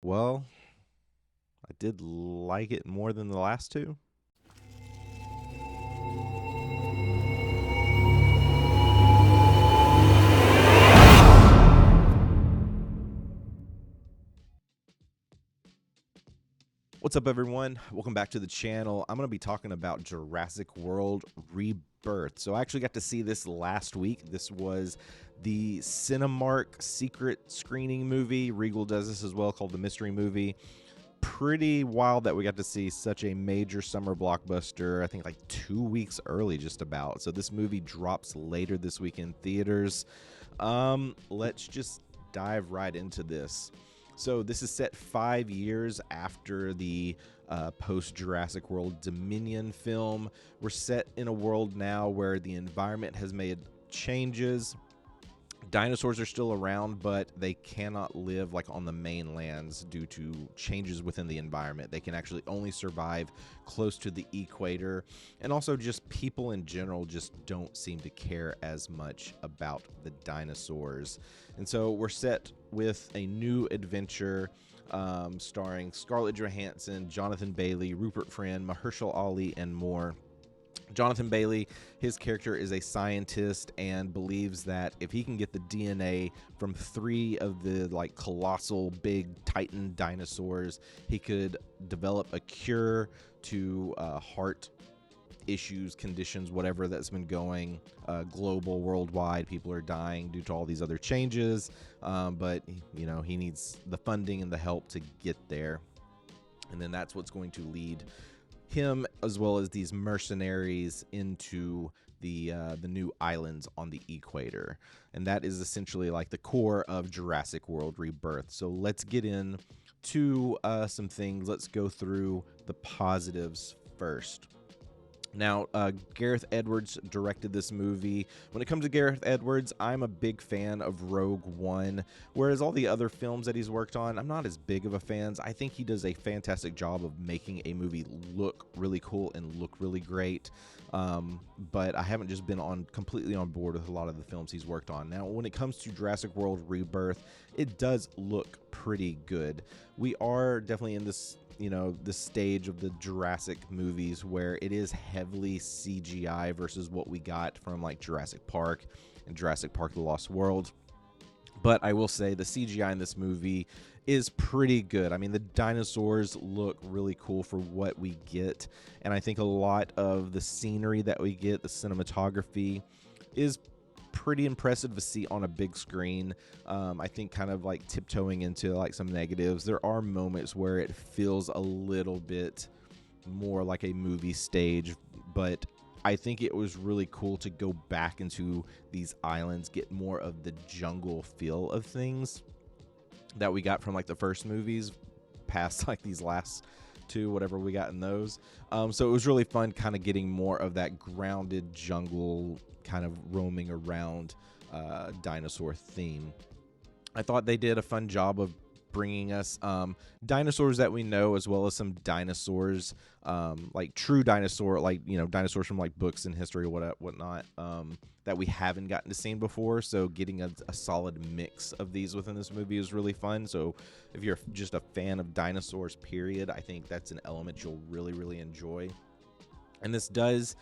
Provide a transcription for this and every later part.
Well, I did like it more than the last two. What's up, everyone? Welcome back to the channel. I'm going to be talking about Jurassic World Rebirth. So I actually got to see this last week. This was the Cinemark secret screening movie. Regal does this as well, called the Mystery Movie. Pretty wild that we got to see such a major summer blockbuster, I think like 2 weeks early just about. So this movie drops later this week in theaters. Let's just dive right into this. So this is set 5 years after the post-Jurassic World Dominion film. We're set in a world now where the environment has made changes. Dinosaurs are still around, but they cannot live like on the mainlands due to changes within the environment. They can actually only survive close to the equator, and also just people in general just don't seem to care as much about the dinosaurs. And so we're set with a new adventure starring Scarlett Johansson, Jonathan Bailey, Rupert Friend, Mahershala Ali, and more. Jonathan Bailey, his character is a scientist and believes that if he can get the DNA from 3 of the colossal big titan dinosaurs, he could develop a cure to heart issues, conditions, whatever that's been going global, worldwide. People are dying due to all these other changes, but he needs the funding and the help to get there. And then that's what's going to lead him, as well as these mercenaries, into the new islands on the equator. And that is essentially like the core of Jurassic World Rebirth. So let's get into some things. Let's go through the positives first. Now, Gareth Edwards directed this movie. When it comes to Gareth Edwards, I'm a big fan of Rogue One, whereas all the other films that he's worked on, I'm not as big of a fan. I think he does a fantastic job of making a movie look really cool and look really great, but I haven't just been completely on board with a lot of the films he's worked on. Now, when it comes to Jurassic World Rebirth, it does look pretty good. We are definitely in this stage of the Jurassic movies where it is heavily CGI versus what we got from like Jurassic Park and Jurassic Park The Lost World. But I will say the CGI in this movie is pretty good. I mean, the dinosaurs look really cool for what we get, and I think a lot of the scenery that we get, the cinematography, is pretty impressive to see on a big screen. I think kind of like tiptoeing into like some negatives, there are moments where it feels a little bit more like a movie stage, but I think it was really cool to go back into these islands, get more of the jungle feel of things that we got from like the first movies past like these last two, whatever we got in those. So it was really fun kind of getting more of that grounded jungle kind of roaming around dinosaur theme. I thought they did a fun job of bringing us dinosaurs that we know, as well as some dinosaurs, like true dinosaur, like dinosaurs from like books and history or whatnot, that we haven't gotten to see before. So getting a solid mix of these within this movie is really fun. So if you're just a fan of dinosaurs, period, I think that's an element you'll really enjoy. And this does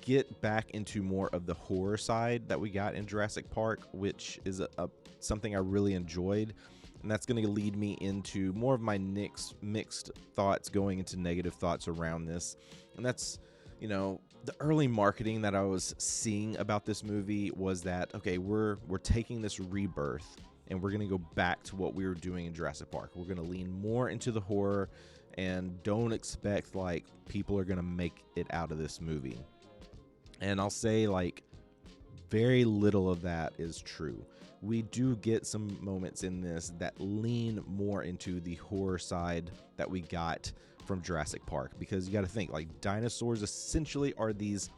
get back into more of the horror side that we got in Jurassic Park, which is something I really enjoyed. And that's going to lead me into more of my mixed thoughts, going into negative thoughts around this. And that's, the early marketing that I was seeing about this movie was that, okay, we're taking this rebirth and we're going to go back to what we were doing in Jurassic Park. We're going to lean more into the horror and don't expect like people are going to make it out of this movie. And I'll say like very little of that is true. We do get some moments in this that lean more into the horror side that we got from Jurassic Park, because you got to think like dinosaurs essentially are these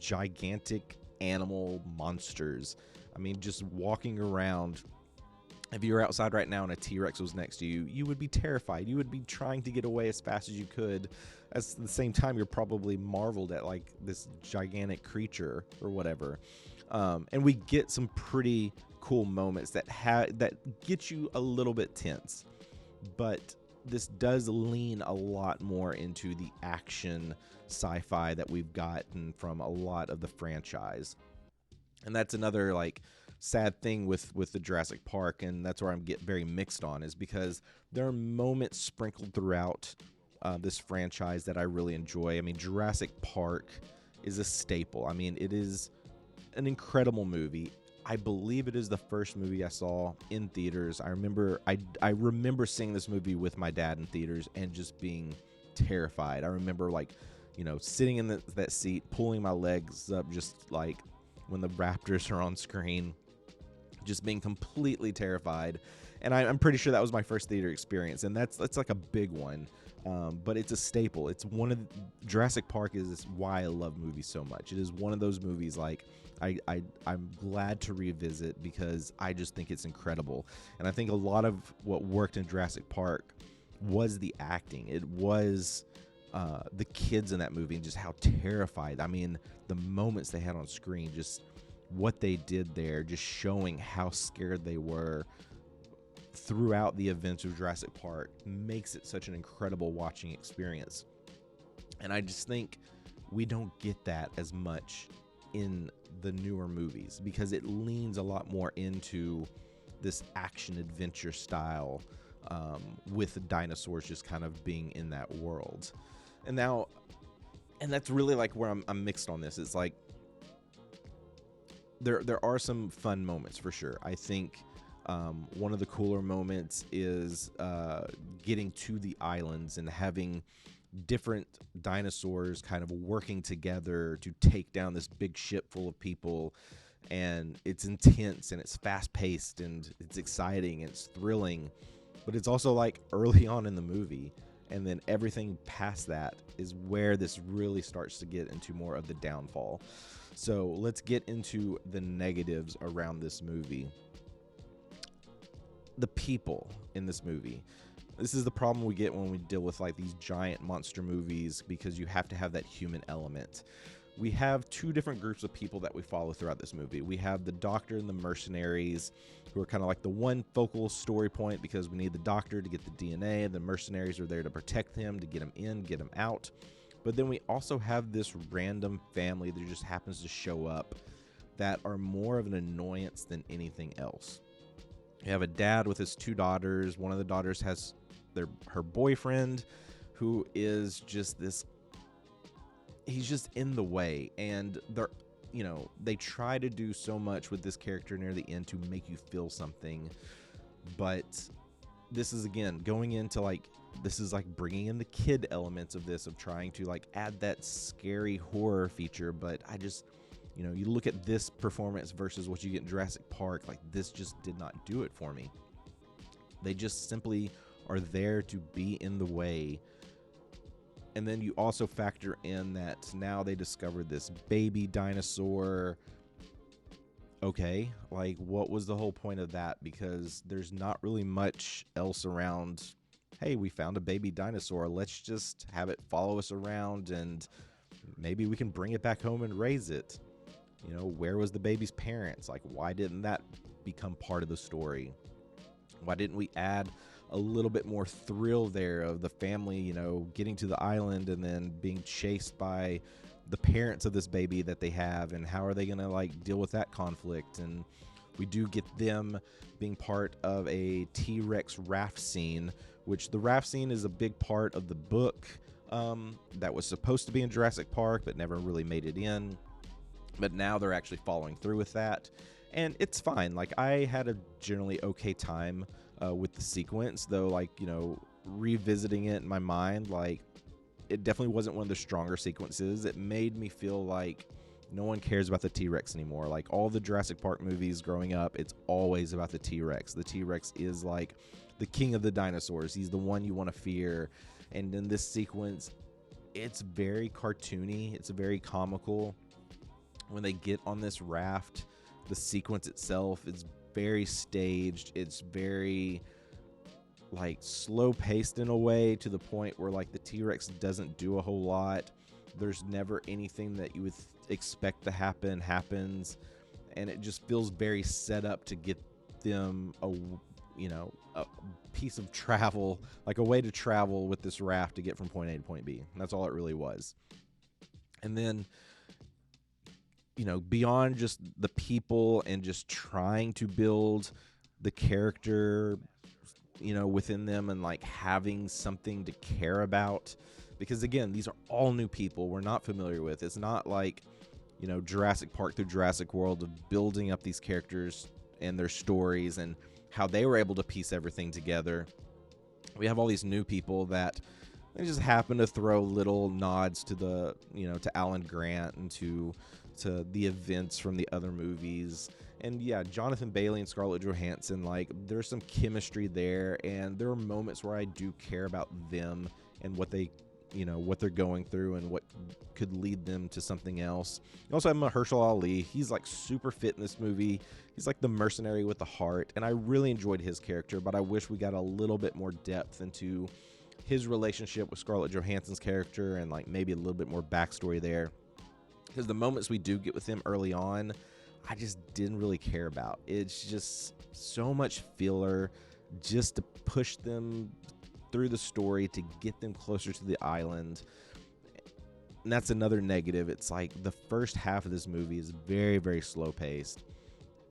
gigantic animal monsters. I mean, just walking around, if you were outside right now and a T-Rex was next to you, you would be terrified. You would be trying to get away as fast as you could. At the same time, you're probably marveled at like this gigantic creature or whatever. And we get some pretty cool moments that get you a little bit tense. but this does lean a lot more into the action sci-fi that we've gotten from a lot of the franchise. And that's another like sad thing with the Jurassic Park, and that's where I'm get very mixed on, is because there are moments sprinkled throughout this franchise that I really enjoy. I mean, Jurassic Park is a staple. I mean, it is an incredible movie. I believe it is the first movie I saw in theaters. I remember seeing this movie with my dad in theaters and just being terrified. I remember, like, you know, sitting in that seat, pulling my legs up, just like when the raptors are on screen, just being completely terrified. And I'm pretty sure that was my first theater experience, and that's like a big one. But it's a staple. It's one of Jurassic Park is why I love movies so much. It is one of those movies like I'm glad to revisit because I just think it's incredible. And I think a lot of what worked in Jurassic Park was the acting. It was the kids in that movie and just how terrified. I mean, the moments they had on screen, just what they did there, just showing how scared they were throughout the events of Jurassic Park makes it such an incredible watching experience. And I just think we don't get that as much in the newer movies because it leans a lot more into this action adventure style, with the dinosaurs just kind of being in that world. And that's really like where I'm mixed on this. It's like there are some fun moments for sure. I think one of the cooler moments is getting to the islands and having different dinosaurs kind of working together to take down this big ship full of people. And it's intense and it's fast paced and it's exciting and it's thrilling, but it's also like early on in the movie. And then everything past that is where this really starts to get into more of the downfall. So let's get into the negatives around this movie. The people in this movie. This is the problem we get when we deal with like these giant monster movies, because you have to have that human element. We have two different groups of people that we follow throughout this movie. We have the doctor and the mercenaries, who are kind of like the one focal story point because we need the doctor to get the DNA. The mercenaries are there to protect him, to get him in, get him out. But then we also have this random family that just happens to show up that are more of an annoyance than anything else. You have a dad with his two daughters. One of the daughters has her boyfriend, who is just this. He's just in the way, and they try to do so much with this character near the end to make you feel something, but this is again going into like this is like bringing in the kid elements of this, of trying to like add that scary horror feature. But I just, you look at this performance versus what you get in Jurassic Park, like this just did not do it for me. They just simply are there to be in the way. And then you also factor in that now they discovered this baby dinosaur. Okay, like what was the whole point of that? Because there's not really much else around. Hey, we found a baby dinosaur. Let's just have it follow us around and maybe we can bring it back home and raise it. Where was the baby's parents? Like, why didn't that become part of the story? Why didn't we add a little bit more thrill there of the family, getting to the island and then being chased by the parents of this baby that they have, and how are they going to like deal with that conflict? And we do get them being part of a T-Rex raft scene, which the raft scene is a big part of the book that was supposed to be in Jurassic Park but never really made it in. But now they're actually following through with that, and it's fine. Like, I had a generally okay time with the sequence, though, like, revisiting it in my mind, like, it definitely wasn't one of the stronger sequences. It made me feel like no one cares about the T-Rex anymore. Like, all the Jurassic Park movies growing up, it's always about the T-Rex. The T-Rex is like the king of the dinosaurs. He's the one you want to fear. And in this sequence, it's very cartoony. It's very comical. When they get on this raft, the sequence itself is very staged. It's very like slow paced in a way, to the point where like the T-Rex doesn't do a whole lot. There's never anything that you would expect to happens, and it just feels very set up to get them a piece of travel, like a way to travel with this raft to get from point A to point B. And that's all it really was. And then, beyond just the people and just trying to build the character, within them and like having something to care about. Because again, these are all new people we're not familiar with. It's not like, Jurassic Park through Jurassic World of building up these characters and their stories and how they were able to piece everything together. We have all these new people that they just happen to throw little nods to the, to Alan Grant and to the events from the other movies. And yeah, Jonathan Bailey and Scarlett Johansson, like there's some chemistry there, and there are moments where I do care about them and what they, what they're going through and what could lead them to something else. You also have Mahershala Ali. He's like super fit in this movie. He's like the mercenary with the heart, and I really enjoyed his character, but I wish we got a little bit more depth into his relationship with Scarlett Johansson's character and like maybe a little bit more backstory there. Because the moments we do get with him early on, I just didn't really care about. It's just so much filler just to push them through the story to get them closer to the island. And that's another negative. It's like the first half of this movie is very, very slow paced.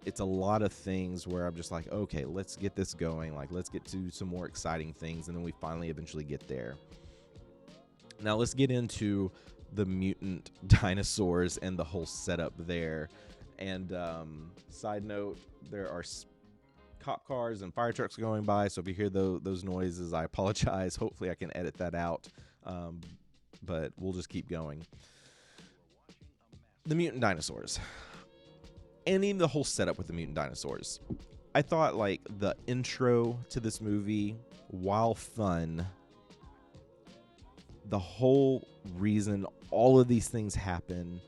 It's a lot of things where I'm just like, okay, let's get this going. Like, let's get to some more exciting things. And then we finally eventually get there. Now let's get into the mutant dinosaurs and the whole setup there. And side note, there are cop cars and fire trucks going by, so if you hear those noises, I apologize. Hopefully I can edit that out, but we'll just keep going. The mutant dinosaurs, and even the whole setup with the mutant dinosaurs. I thought like the intro to this movie, while fun, the whole reason all of these things happen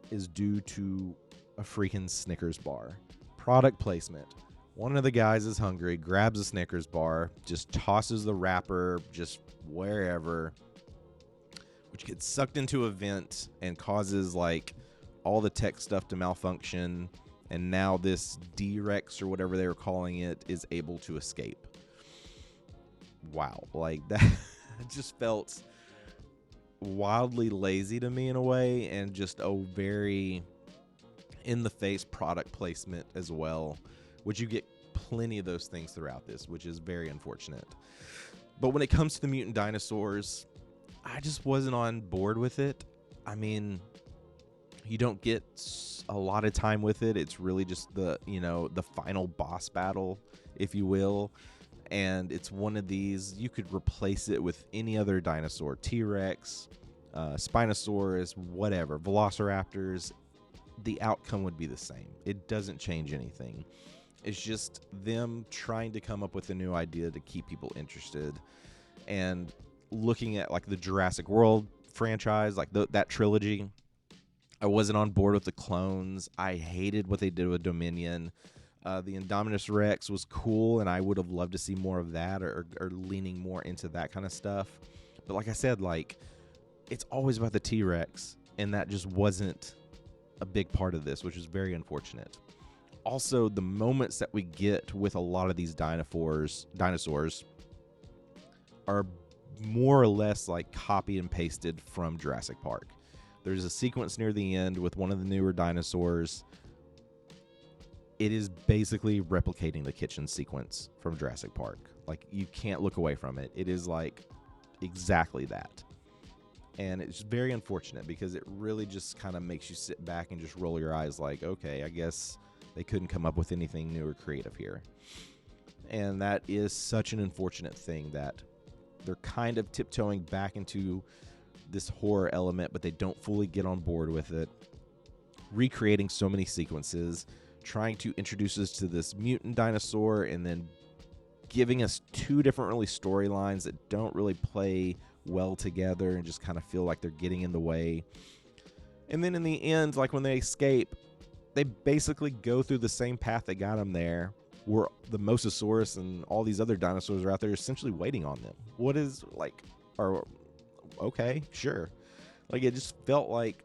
is due to a freaking Snickers bar. Product placement. One of the guys is hungry, grabs a Snickers bar, just tosses the wrapper just wherever, which gets sucked into a vent and causes like all the tech stuff to malfunction. And now this D-Rex or whatever they were calling it is able to escape. Wow. Like that just felt wildly lazy to me in a way, and just a very in-the-face product placement as well, which you get plenty of those things throughout this, which is very unfortunate. But when it comes to the mutant dinosaurs, I just wasn't on board with it. I mean, you don't get a lot of time with it. It's really just the final boss battle, if you will. And it's one of these, you could replace it with any other dinosaur, T-Rex, Spinosaurus, whatever, Velociraptors. The outcome would be the same. It doesn't change anything. It's just them trying to come up with a new idea to keep people interested. And looking at like the Jurassic World franchise, like that trilogy, I wasn't on board with the clones. I hated what they did with Dominion. The Indominus Rex was cool, and I would have loved to see more of that, or leaning more into that kind of stuff. But like I said, like it's always about the T-Rex, and that just wasn't a big part of this, which is very unfortunate. Also, the moments that we get with a lot of these dinosaurs are more or less like copy and pasted from Jurassic Park. There's a sequence near the end with one of the newer dinosaurs. It is basically replicating the kitchen sequence from Jurassic Park. Like, you can't look away from it. It is like exactly that. And it's very unfortunate because it really just kind of makes you sit back and just roll your eyes like, okay, I guess they couldn't come up with anything new or creative here. And that is such an unfortunate thing that they're kind of tiptoeing back into this horror element, but they don't fully get on board with it. Recreating so many sequences, trying to introduce us to this mutant dinosaur, and then giving us two different really storylines that don't really play well together and just kind of feel like they're getting in the way. And then in the end, like when they escape, they basically go through the same path that got them there, where the Mosasaurus and all these other dinosaurs are out there essentially waiting on them. What is like, or okay, sure. Like, it just felt like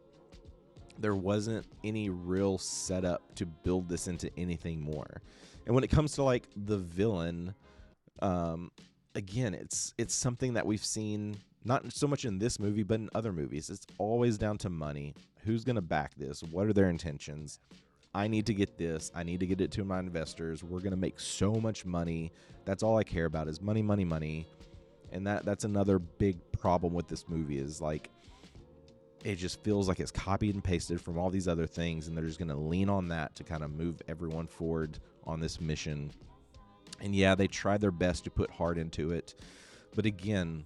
there wasn't any real setup to build this into anything more. And when it comes to like the villain, again, it's something that we've seen not so much in this movie, but in other movies. It's always down to money. Who's going to back this? What are their intentions? I need to get this. I need to get it to my investors. We're going to make so much money. That's all I care about is money, money, money. And that's another big problem with this movie is like it just feels like it's copied and pasted from all these other things, and they're just going to lean on that to kind of move everyone forward on this mission. And yeah, they tried their best to put heart into it. But again,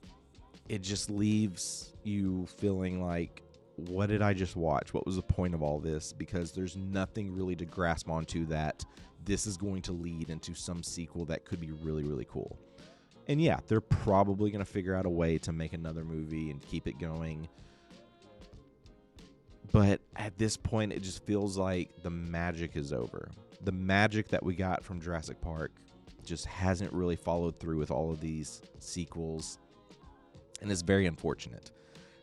it just leaves you feeling like, what did I just watch? What was the point of all this? Because there's nothing really to grasp onto that this is going to lead into some sequel that could be really, really cool. And yeah, they're probably going to figure out a way to make another movie and keep it going. But at this point, it just feels like the magic is over. The magic that we got from Jurassic Park just hasn't really followed through with all of these sequels. And it's very unfortunate.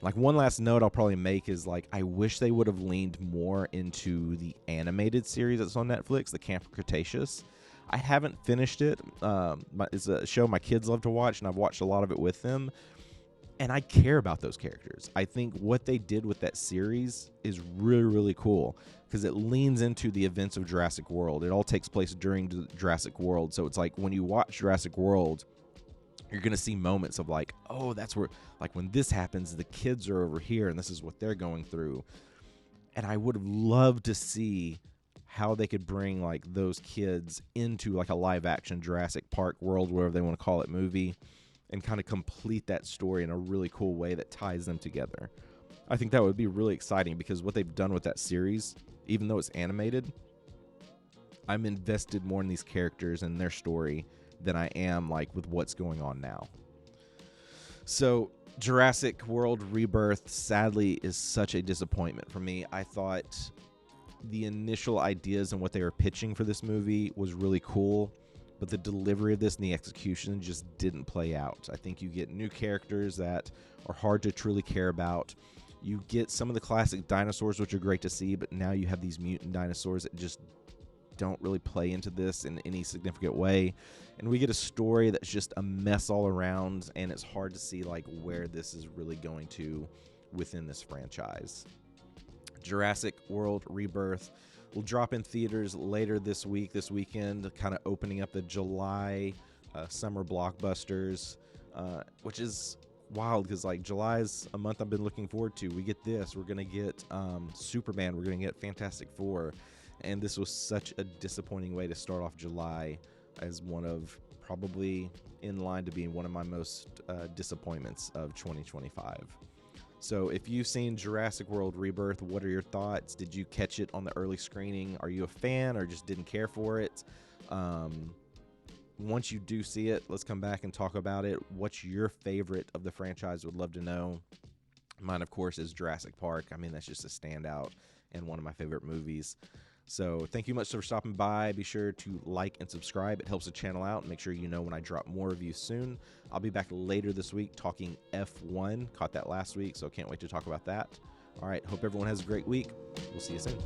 Like, one last note I'll probably make is, like, I wish they would have leaned more into the animated series that's on Netflix, the Camp Cretaceous. I haven't finished it. It's a show my kids love to watch, and I've watched a lot of it with them. And I care about those characters. I think what they did with that series is really, really cool because it leans into the events of Jurassic World. It all takes place during Jurassic World. So it's like when you watch Jurassic World, you're going to see moments of like, oh, that's where, like when this happens, the kids are over here and this is what they're going through. And I would have loved to see how they could bring like those kids into like a live action Jurassic Park world, whatever they want to call it, movie, and kind of complete that story in a really cool way that ties them together. I think that would be really exciting because what they've done with that series, even though it's animated, I'm invested more in these characters and their story than I am like with what's going on now. So Jurassic World Rebirth sadly is such a disappointment for me. I thought the initial ideas and what they were pitching for this movie was really cool, but the delivery of this and the execution just didn't play out. I think you get new characters that are hard to truly care about. You get some of the classic dinosaurs, which are great to see, but now you have these mutant dinosaurs that just don't really play into this in any significant way. And we get a story that's just a mess all around, and it's hard to see like where this is really going to within this franchise. Jurassic World Rebirth will drop in theaters later this weekend, kind of opening up the July summer blockbusters, which is wild because like July is a month I've been looking forward to. We get this, we're gonna get Superman, we're gonna get Fantastic Four, and this was such a disappointing way to start off July as one of probably in line to being one of my most disappointments of 2025. So if you've seen Jurassic World Rebirth, what are your thoughts? Did you catch it on the early screening? Are you a fan or just didn't care for it? Once you do see it, let's come back and talk about it. What's your favorite of the franchise? Would love to know. Mine, of course, is Jurassic Park. I mean, that's just a standout and one of my favorite movies. So thank you much for stopping by. Be sure to like and subscribe. It helps the channel out. Make sure you know when I drop more reviews soon. I'll be back later this week talking F1. Caught that last week, so can't wait to talk about that. All right, hope everyone has a great week. We'll see you soon.